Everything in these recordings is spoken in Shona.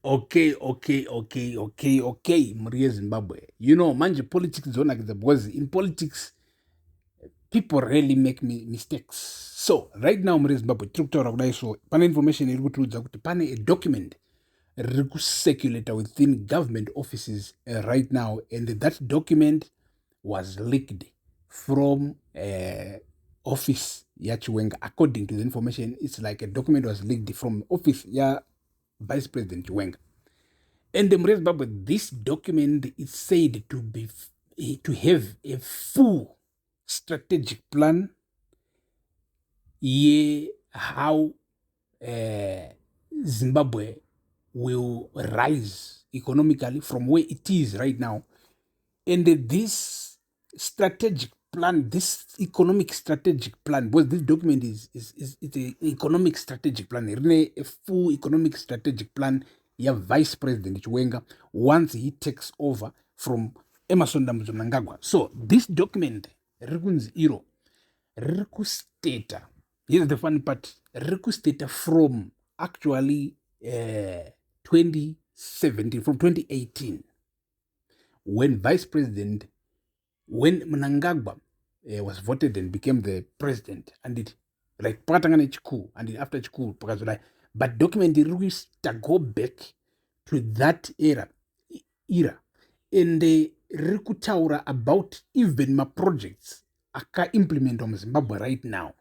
Okay. Muri Zimbabwe. You know, manje politics zona because in politics people really make mistakes. So right now muri Zimbabwe tiri kutaura kudai so pane information iri kutiudza kuti pane a document riri kucirculate within government offices right now, and that document was leaked from office ya Chiwenga. According to the information, it's like a document was leaked from office ya Vice President Chiwenga. And in Zimbabwe, this document is said to have a full strategic plan how Zimbabwe will rise economically from where it is right now. And this strategic plan, this economic strategic plan, because this document is it's an economic strategic plan, a full economic strategic plan. Ya Vice President Chiwenga once he takes over from Emerson Mnangagwa. So this document, rikunzi iro, rikustate. Here's the fun part. Rikustate from actually 2017, from 2018, when Mnangagwa was voted and became the president, and it like pakatangana chiku, and after chiku pakazodai. But document to go back to that era and rikutaura about even my projects aka implement on Zimbabwe right now.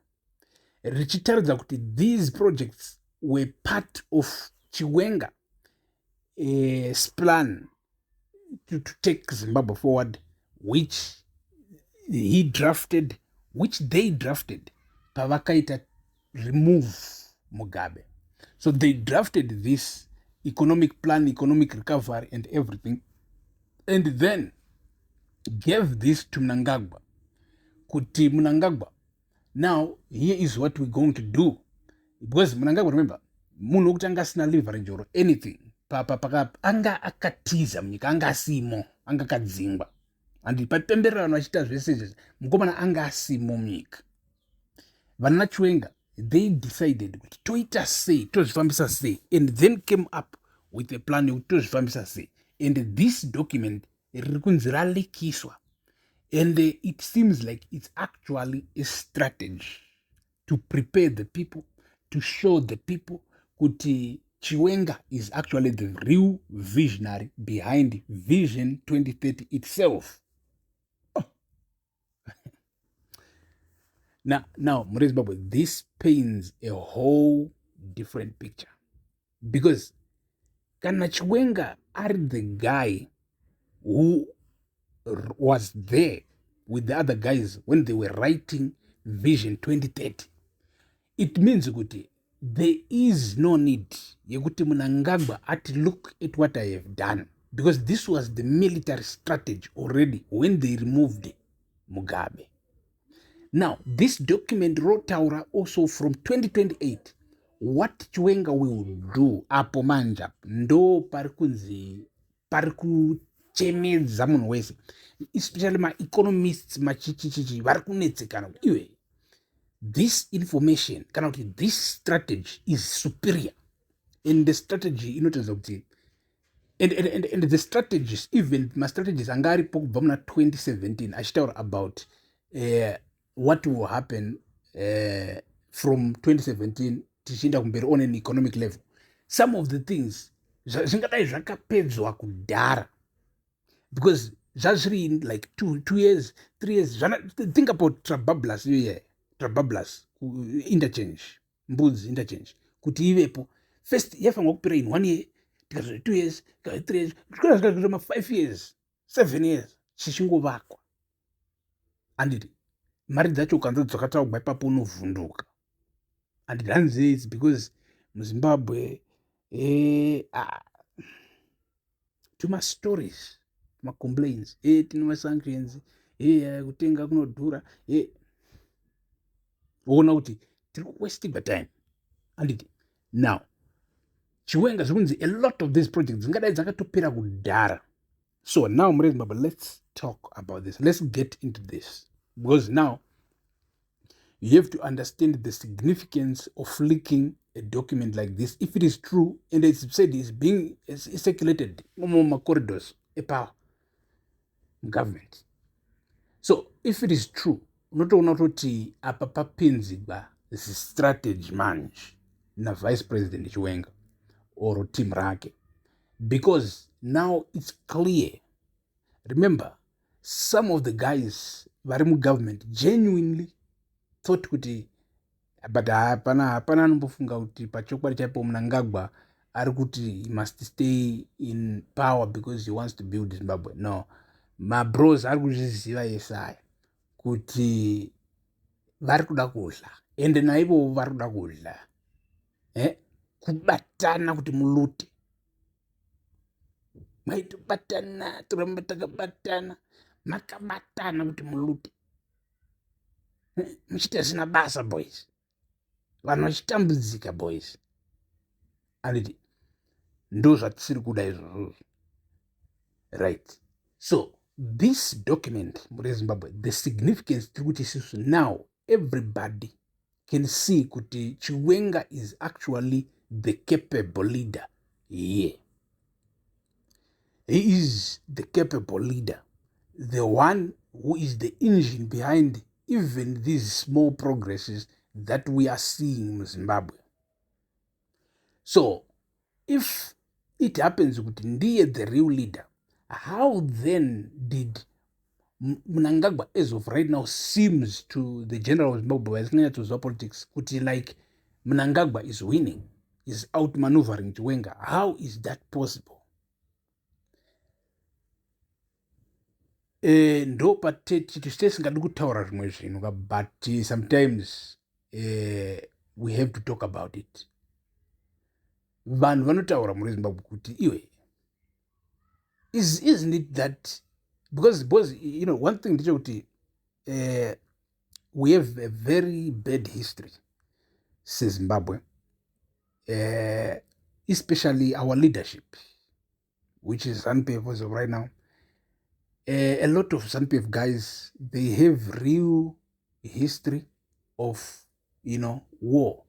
Richitaridza kuti these projects were part of Chiwenga plan to take Zimbabwe forward, which they drafted, pavakaita remove Mugabe. So they drafted this economic plan, economic recovery and everything, and then gave this to Mnangagwa. Kuti Mnangagwa, now here is what we're going to do. Because Mnangagwa, remember, munhu kuti anga asina leverage or anything. Anga akatiza mnyika, anga asimo, anga kadzingwa. And papemberano achita zvese mukomana anga asimo mnyika. Vana Chiwenga, they decided toita say, tozvifambisa say, and then came up with a plan tozvifambisa say. And this document rikunzi ralikiswa, and it seems like it's actually a strategy to prepare the people, to show the people kuti Chiwenga is actually the real visionary behind Vision 2030 itself. Now, Zimbabwe, this paints a whole different picture. Because Kana Chiwenga are the guy who was there with the other guys when they were writing Vision 2030. It means kuti there is no need yekuti Mnangagwa to look at what I have done, because this was the military strategy already when they removed Mugabe. Now, this document wrote out also from 2028 what Chiwenga will do apo manja ndo parikuchemedza munhu wese, especially my economists machichichichi vari kunetsekana kuti iwe this information kana kuti this strategy is superior, and the strategy inotaridza kuti and the strategies, even my strategies anga aripo kubva muna 2017 achitaura about what will happen from 2017 tichienda kumberi on an economic level. Some of the things zvingadai zvakapedzwa kudhara, because zvazviri in like 2 years, 3 years. Think about trabablas interchange, mbudzi interchange, kuti ivepo first yafanwa kupera in 1 year, 2 years, 3 years, 5 years, 7 years chichingovakwa. And mari dzacho ukanza dzakataugwa ipapo unovhunduka. And hanzi it's because muZimbabwe too much stories, too much complaints, tino sanctions, kutenga kunodhura, woona kuti tiri kuwastinga time. And now Chiwenga zvikunzi a lot of these projects dzingadai dzakatopera kudhara. So now Zimbabwe, let's talk about this. Let's get into this, because now you have to understand the significance of leaking a document like this, if it is true, and it's said it's being circulated in corridors power government. So if it is true, unotoona kuti apa papinzigwa this strategy manje na vice president Chiwenga or team rake, because now it's clear. Remember, some of the guys vari mugovernment genuinely thought kuti, but hapana anombofunga kuti pachokwadi chaipo Mnangagwa ari kuti he must stay in power because he wants to build Zimbabwe. No, mabros ari kuzviziva yese aya kuti vari kuda kudla, ende naivo vari kuda kudla kubatana kuti mulute. Maitobatana, toramba takabatana, makabatana kuti mulute. Muchita zvisina basa boys, vanhu vachitambudzika boys. Anditi ndo zvatisiri kuda izvozvo, right? So this document muri Zimbabwe, the significance tiri kuti isusu now everybody can see kuti Chiwenga is actually the capable leader here. He is the capable leader, the one who is the engine behind even these small progresses that we are seeing in Zimbabwe. So if it happens kuti ndiye the real leader, how then did Mnangagwa as of right now seems to the general of Zimbabwe, as near to the politics, kuti like Mnangagwa is winning, is outmaneuvering Chiwenga? How is that possible? Ndo chitu singadi kutaura zvimwe zvinhu, but sometimes we have to talk about it. Vanhu vanotaura muri Zimbabwe kuti iwe, isn't it that because you know one thing ndechekuti we have a very bad history seZimbabwe, especially our leadership, which is ZANU-PF as of right now. A lot of ZANU-PF guys, they have real history of, you know, war,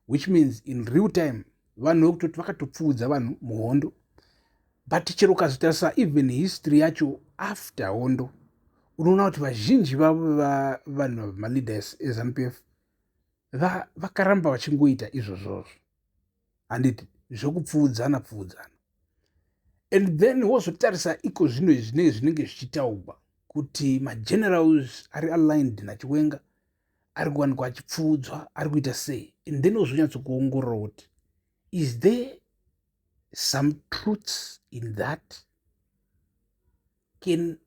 which means in real time vanhu vakatopfuudza vanhu muhondo, but chero ukazotarisa even history yacho after hondo, unoona kuti vazhinji vanhu maleaders eZANU-PF vakaramba vachingoita izvozvozvo, handiti zvokupfuudzana. And then wozotarisa iko zvino zvinenge zvichitaurwa kuti magenerals ari aligned naChiwenga ari kuwanikwa achipfuudzwa, ari kuita sei, and then wozonyatsokuongorora kuti is there some truths in that? Can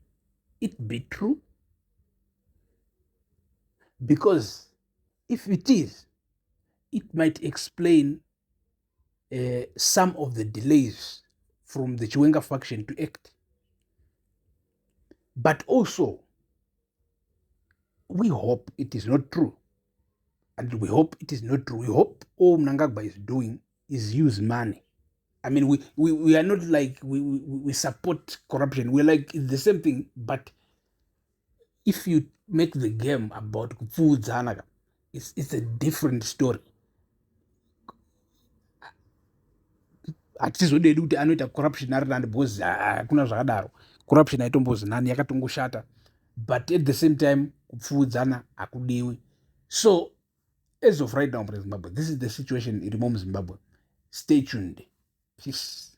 it be true? Because if it is, it might explain some of the delays from the Chiwenga faction to act. But also, we hope it is not true. And we hope it is not true. We hope all Mnangagwa is doing is use money. I mean, we are not like we support corruption. We're like, it's the same thing. But if you make the game about food, it's a different story. Hatizodedi kuti anoita corruption ari nani, because hakuna zvakadaro. Corruption haitombozi nani, yakatongoshata. But at the same time, kupfuudzana hakudiwi. So as of right now, Zimbabwe, this is the situation in Zimbabwe. Stay tuned. Peace.